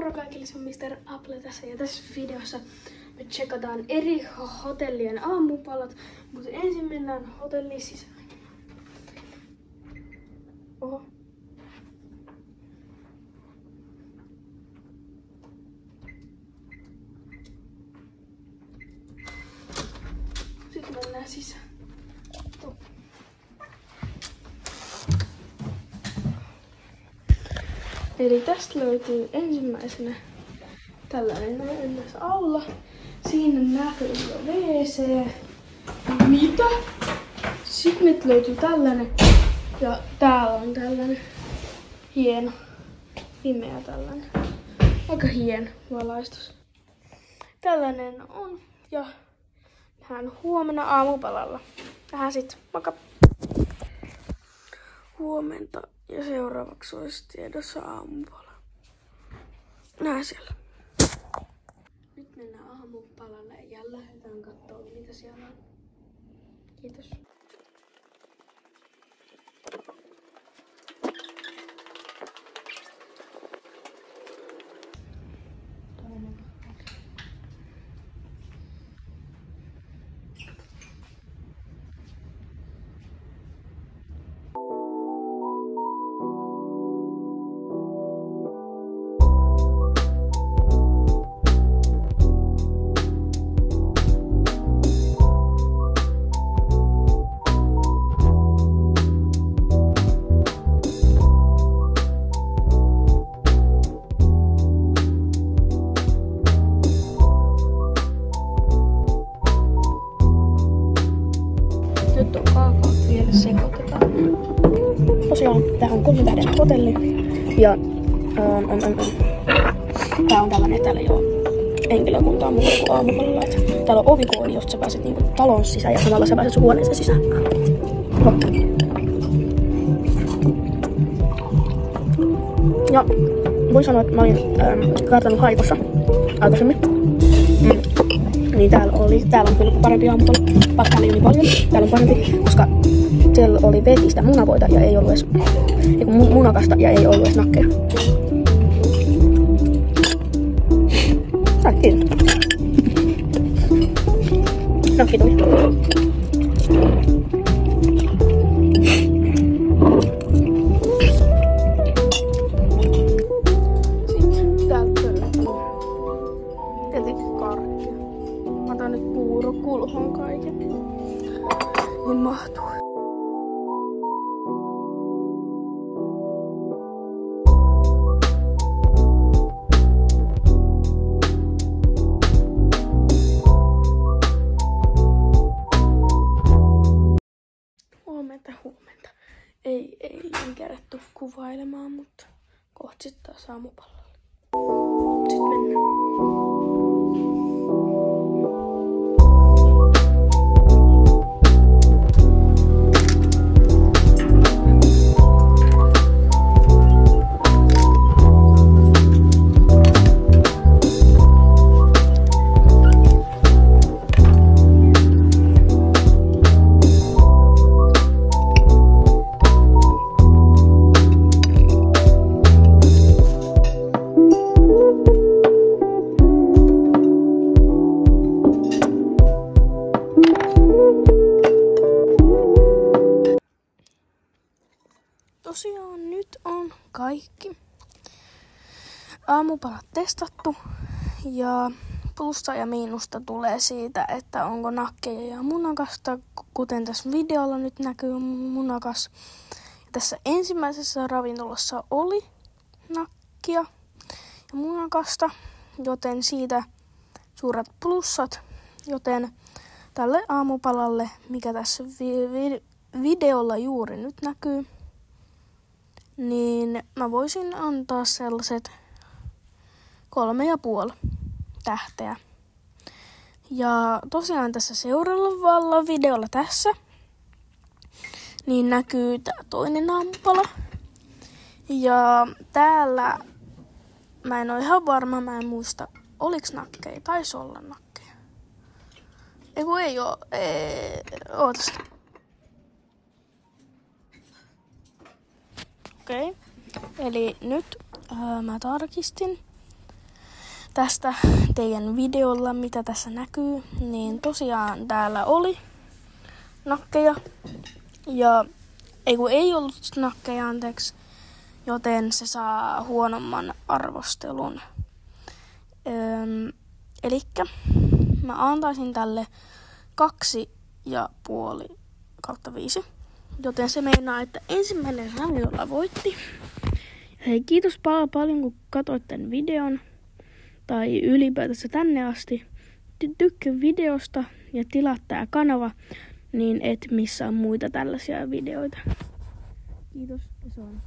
Moro kaikille, se on Mr. Apple tässä ja tässä videossa me tsekataan eri hotellien aamupalat, mutta ensin mennään hotellin sisään. Oho. Sitten mennään sisään. Eli tästä löytyy ensimmäisenä tällainen aula. Siinä näkyy jo WC. Mitä? Sitten nyt löytyy tällainen. Ja täällä on tällainen hieno, pimeä tällainen. Aika hieno valaistus. Tällainen on. Ja nähdään huomenna aamupalalla. Nähdään sit. Moikka! Huomenta. Ja seuraavaksi olisi tiedossa aamupala. Nähdään siellä. Nyt mennään aamupalalle ja lähdetään katsomaan mitä siellä on. Kiitos. Nyt on kaakaot vielä sekoitetaan. Tosiaan tää on 3 tähden hotelli ja tää on tällainen, täällä ei oo henkilökuntaa muuta kuin aamupalalla. Täällä on ovikoodi, josta sä pääset niinku talon sisään ja samalla sä pääset sun huoneeseen sisään. Ja voin sanoa, että mä olin kaartanut Haikossa aikaisemmin. Niin täällä on kyllä parempi aamupala. Vaikka täällä ei niin paljon, täällä on parempi, koska siellä oli vetistä munavoita ja ei ollut edes munakasta ja ei ollut edes nakkeja. Kiitos. Nakki tuli. Sitten täältä löytyy tietenkin karkkia. Mä otan nyt puurokulhon kaiken. Niin mahtuu. Huomenta. Ei liian kerätty kuvailemaan, mutta kohta sitten taas aamupalalle. Sitten mennään. Tosiaan nyt on kaikki aamupalat testattu ja plussa ja miinusta tulee siitä, että onko nakkeja ja munakasta, kuten tässä videolla nyt näkyy munakas. Ja tässä ensimmäisessä ravintolassa oli nakkia ja munakasta, joten siitä suuret plussat, joten tälle aamupalalle, mikä tässä videolla juuri nyt näkyy, niin mä voisin antaa sellaiset 3,5 tähteä. Ja tosiaan tässä seuraavalla videolla tässä, niin näkyy tää toinen aamupala. Ja täällä, mä en oo ihan varma, mä en muista, oliks nakkeja, taisi olla nakkeja. Eiku ei oo, ootas. Okei. Eli nyt mä tarkistin. tästä teidän videolla, mitä tässä näkyy, niin tosiaan täällä oli nakkeja. Ja ei ollut nakkeja, anteeksi, joten se saa huonomman arvostelun. Elikkä mä antaisin tälle 2,5/5. Joten se meinaa, että ensimmäinen ravintola voitti. Hei, kiitos paljon kun katsoit tämän videon. Tai ylipäätänsä tänne asti. Tykkää videosta ja tilaa tää kanava, niin et missaa muita tällaisia videoita. Kiitos ja se on